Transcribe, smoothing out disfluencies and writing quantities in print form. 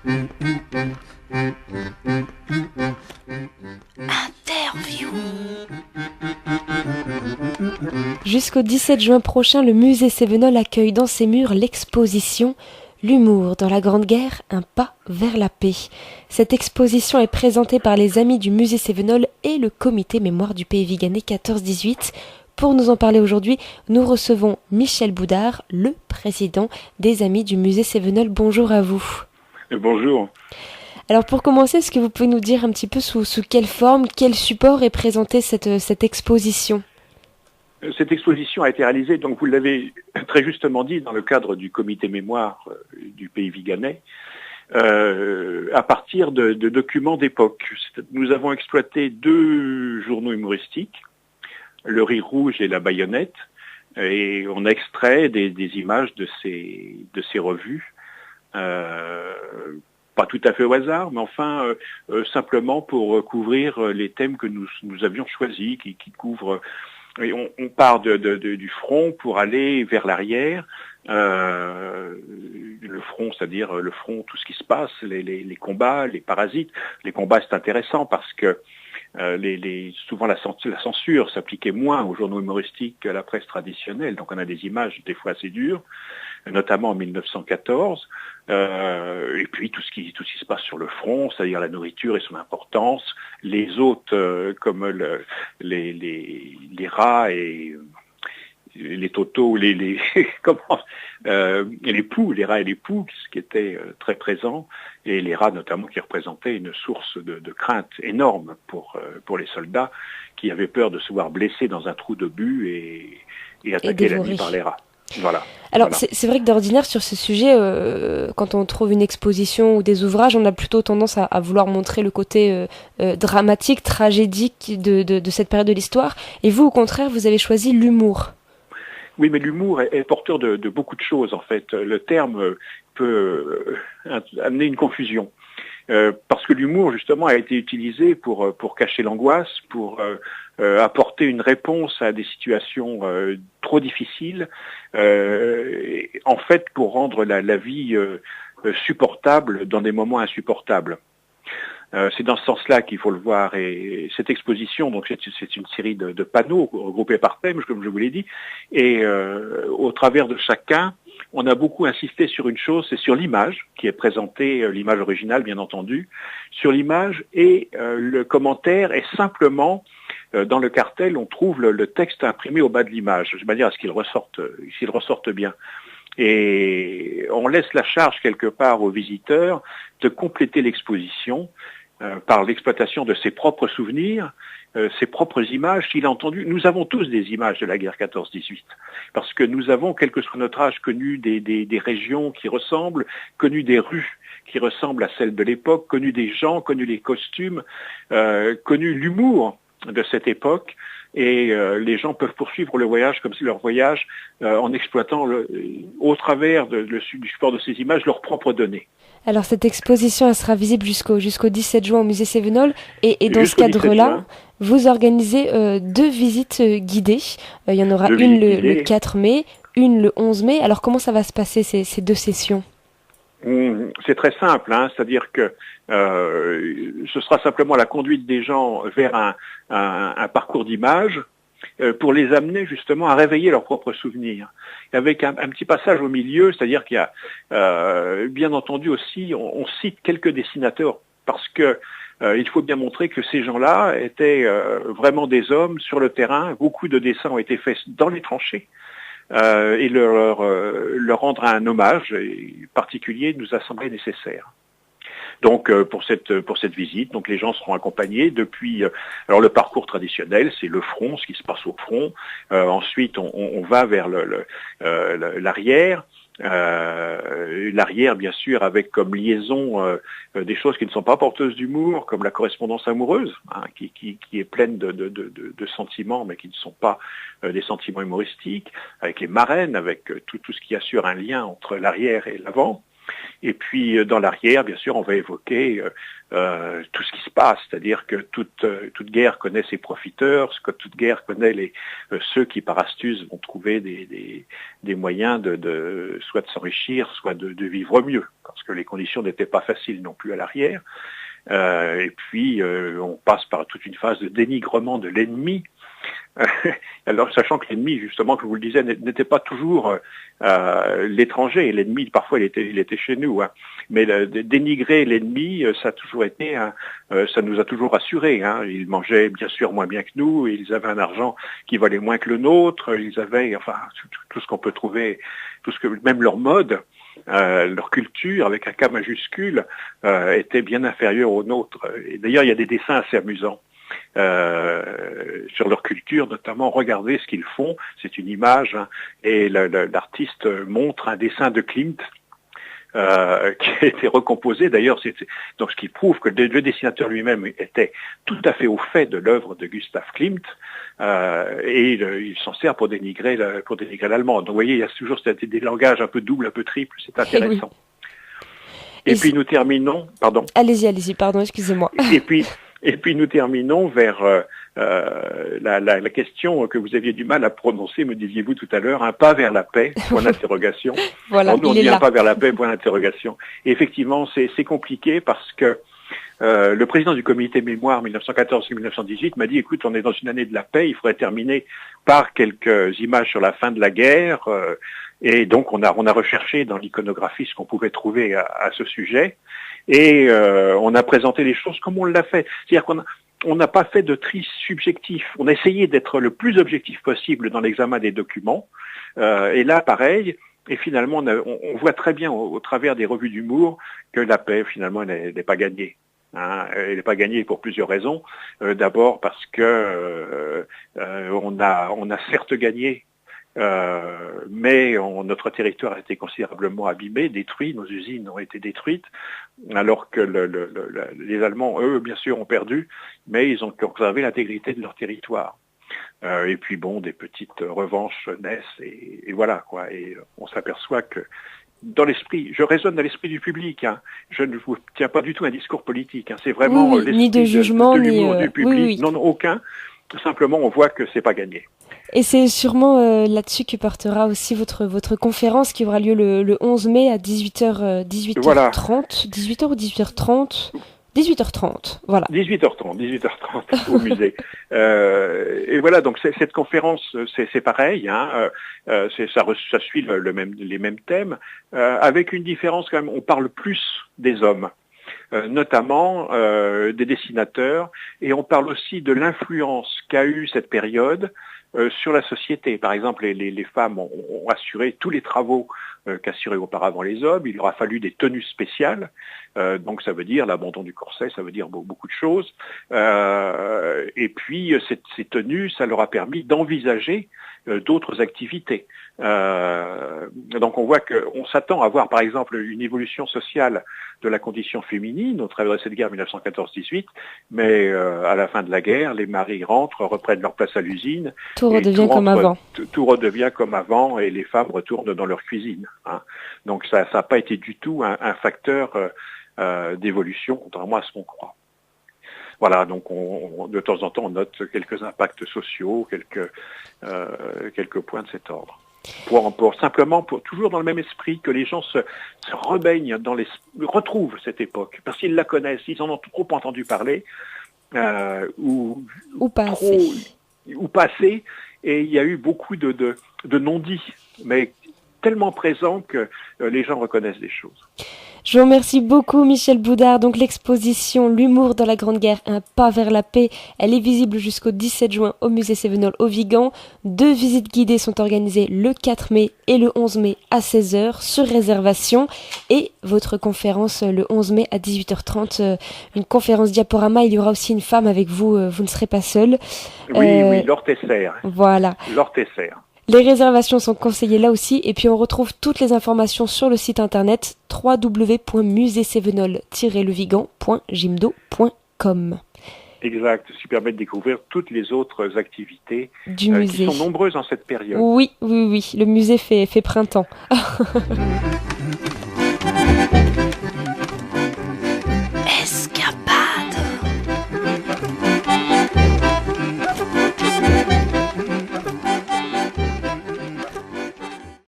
Interview. Jusqu'au 17 juin prochain, le musée Cévenol accueille dans ses murs l'exposition L'humour dans la Grande Guerre, un pas vers la paix. Cette exposition est présentée par les amis du musée Cévenol et le comité mémoire du Pays Viganais 14-18. Pour nous en parler aujourd'hui, nous recevons Michel Boudard, le président des amis du musée Cévenol. Bonjour à vous. Bonjour. Alors pour commencer, est-ce que vous pouvez nous dire un petit peu sous quelle forme, quel support est présentée cette exposition ? Cette exposition a été réalisée, donc vous l'avez très justement dit, dans le cadre du comité mémoire du Pays Viganais, à partir de documents d'époque. Nous avons exploité 2 journaux humoristiques, Le Rire Rouge et La Baïonnette, et on a extrait des images de ces revues, pas tout à fait au hasard, mais enfin simplement pour couvrir les thèmes que nous avions choisis, qui couvrent. Et on part du front pour aller vers l'arrière. Le front, c'est-à-dire le front, tout ce qui se passe, les combats, les parasites. Les combats, c'est intéressant parce que souvent la censure s'appliquait moins aux journaux humoristiques qu'à la presse traditionnelle. Donc on a des images des fois assez dures, notamment en 1914. Et puis tout ce qui se passe sur le front, c'est-à-dire la nourriture et son importance, les hôtes comme les rats et les totaux, comment, et les poux, les rats et les poux, ce qui était très présent, et les rats notamment qui représentaient une source de crainte énorme pour les soldats qui avaient peur de se voir blessés dans un trou d'obus et attaquer l'ennemi par les rats. Voilà. Alors voilà. c'est vrai que d'ordinaire sur ce sujet, quand on trouve une exposition ou des ouvrages, on a plutôt tendance à vouloir montrer le côté dramatique, tragédique de cette période de l'histoire. Et vous, au contraire, vous avez choisi l'humour. Oui, mais l'humour est porteur de beaucoup de choses, en fait. Le terme peut amener une confusion. Parce que l'humour, justement, a été utilisé pour cacher l'angoisse, pour apporter une réponse à des situations trop difficiles, en fait, pour rendre la vie supportable dans des moments insupportables. C'est dans ce sens-là qu'il faut le voir. Et cette exposition, donc c'est une série de panneaux regroupés par thème, comme je vous l'ai dit, et au travers de chacun, on a beaucoup insisté sur une chose, c'est sur l'image qui est présentée, l'image originale bien entendu, sur l'image, et le commentaire est simplement, dans le cartel, on trouve le texte imprimé au bas de l'image, de manière à ce qu'il ressorte bien. Et on laisse la charge quelque part aux visiteurs de compléter l'exposition par l'exploitation de ses propres souvenirs, ses propres images qu'il a entendues. Nous avons tous des images de la guerre 14-18, parce que nous avons, quel que soit notre âge, connu des régions qui ressemblent, connu des rues qui ressemblent à celles de l'époque, connu des gens, connu les costumes, connu l'humour de cette époque. Et les gens peuvent poursuivre le voyage comme si leur voyage, en exploitant au travers du support de ces images, leurs propres données. Alors cette exposition, elle sera visible jusqu'au 17 juin au musée Cévenol. Et dans ce cadre-là, vous organisez 2 visites guidées. Il y en aura une le 4 mai, une le 11 mai. Alors comment ça va se passer ces 2 sessions ? C'est très simple, c'est-à-dire que ce sera simplement la conduite des gens vers un parcours d'images pour les amener justement à réveiller leurs propres souvenirs. Avec un petit passage au milieu, c'est-à-dire qu'il y a bien entendu aussi, on cite quelques dessinateurs parce que il faut bien montrer que ces gens-là étaient vraiment des hommes sur le terrain. Beaucoup de dessins ont été faits dans les tranchées. Et leur rendre un hommage particulier nous a semblé nécessaire. Donc pour cette visite, donc les gens seront accompagnés depuis alors le parcours traditionnel, c'est le front, ce qui se passe au front. Ensuite on va vers l'arrière. L'arrière bien sûr avec comme liaison des choses qui ne sont pas porteuses d'humour comme la correspondance amoureuse qui est pleine de sentiments mais qui ne sont pas des sentiments humoristiques, avec les marraines, avec tout ce qui assure un lien entre l'arrière et l'avant. Et puis dans l'arrière, bien sûr, on va évoquer tout ce qui se passe, c'est-à-dire que toute guerre connaît ses profiteurs, toute guerre connaît ceux qui par astuce vont trouver des moyens soit de s'enrichir, soit de vivre mieux, parce que les conditions n'étaient pas faciles non plus à l'arrière. Et puis on passe par toute une phase de dénigrement de l'ennemi. Alors, sachant que l'ennemi, justement, comme vous le disiez, n'était pas toujours l'étranger. L'ennemi, parfois, il était chez nous. Hein. Mais dénigrer l'ennemi, ça a toujours été, ça nous a toujours rassurés. Hein. Ils mangeaient bien sûr moins bien que nous. Ils avaient un argent qui valait moins que le nôtre. Ils avaient, enfin, tout ce qu'on peut trouver, même leur mode. Leur culture, avec un K majuscule, était bien inférieure aux nôtres. Et d'ailleurs, il y a des dessins assez amusants sur leur culture, notamment. Regardez ce qu'ils font, c'est une image, hein, et l'artiste montre un dessin de Klimt qui a été recomposé. D'ailleurs, donc ce qui prouve que le dessinateur lui-même était tout à fait au fait de l'œuvre de Gustav Klimt, et il s'en sert pour dénigrer l'allemand. Donc vous voyez, il y a toujours des langages un peu doubles, un peu triples, c'est intéressant. Oui. Et puis nous terminons, pardon. Allez-y, pardon, excusez-moi. Et puis nous terminons vers la question que vous aviez du mal à prononcer, me disiez-vous tout à l'heure, un pas vers la paix, point d'interrogation. Voilà, on dit un pas vers la paix, point d'interrogation. Et effectivement, c'est compliqué parce que le président du comité mémoire 1914-1918 m'a dit, écoute, on est dans une année de la paix, il faudrait terminer par quelques images sur la fin de la guerre. Et donc on a recherché dans l'iconographie ce qu'on pouvait trouver à ce sujet. Et on a présenté les choses comme on l'a fait. C'est-à-dire qu'on n'a pas fait de tri subjectif. On a essayé d'être le plus objectif possible dans l'examen des documents. Et là, pareil. Et finalement, on voit très bien au travers des revues d'humour que la paix, finalement, elle n'est pas gagnée. Hein, elle n'est pas gagnée pour plusieurs raisons. D'abord parce que on a certes gagné, mais notre territoire a été considérablement abîmé, détruit, nos usines ont été détruites, alors que les Allemands, eux, bien sûr, ont perdu, mais ils ont conservé l'intégrité de leur territoire. Et puis bon, des petites revanches naissent, et voilà, quoi. Et on s'aperçoit que dans l'esprit, je raisonne dans l'esprit du public, hein. Je ne vous tiens pas du tout un discours politique, hein. C'est vraiment l'esprit ni de jugement, de l'humour du public. Oui. Non, aucun. Tout simplement, on voit que c'est pas gagné. Et c'est sûrement là-dessus que portera aussi votre conférence qui aura lieu le 11 mai à 18h30, voilà. 18h ou 18h30 18h30, voilà. 18h30 au musée. Et voilà, donc cette conférence, c'est pareil, hein, ça suit les mêmes thèmes, avec une différence quand même, on parle plus des hommes. Notamment des dessinateurs, et on parle aussi de l'influence qu'a eu cette période sur la société. Par exemple, les femmes ont assuré tous les travaux qu'assuraient auparavant les hommes. Il leur a fallu des tenues spéciales, donc ça veut dire l'abandon du corset, ça veut dire beaucoup de choses. Et puis ces tenues, ça leur a permis d'envisager d'autres activités. Donc on voit qu'on s'attend à voir par exemple une évolution sociale de la condition féminine au travers de cette guerre 1914-18, mais à la fin de la guerre, les maris rentrent, reprennent leur place à l'usine. Tout redevient comme avant. Tout redevient comme avant et les femmes retournent dans leur cuisine. Hein. Donc ça n'a pas été du tout un facteur d'évolution, contrairement à ce qu'on croit. Voilà, donc de temps en temps, on note quelques impacts sociaux, quelques points de cet ordre. Simplement, toujours dans le même esprit, que les gens se rebaignent retrouvent cette époque, parce qu'ils la connaissent, ils en ont trop entendu parler, ou pas assez, et il y a eu beaucoup de non-dits, mais tellement présents que les gens reconnaissent des choses. Je vous remercie beaucoup Michel Boudard. Donc l'exposition L'humour dans la Grande Guerre, un pas vers la paix, elle est visible jusqu'au 17 juin au musée Cévenol au Vigan. 2 visites guidées sont organisées le 4 mai et le 11 mai à 16h sur réservation. Et votre conférence le 11 mai à 18h30, une conférence diaporama. Il y aura aussi une femme avec vous, vous ne serez pas seul. Oui, Laure Tesser. Voilà. Laure Tesser. Les réservations sont conseillées là aussi, et puis on retrouve toutes les informations sur le site internet www.museecévenol-levigan.jimdo.com. Exact, ce qui permet de découvrir toutes les autres activités du musée. Qui sont nombreuses en cette période. Oui, le musée fait printemps.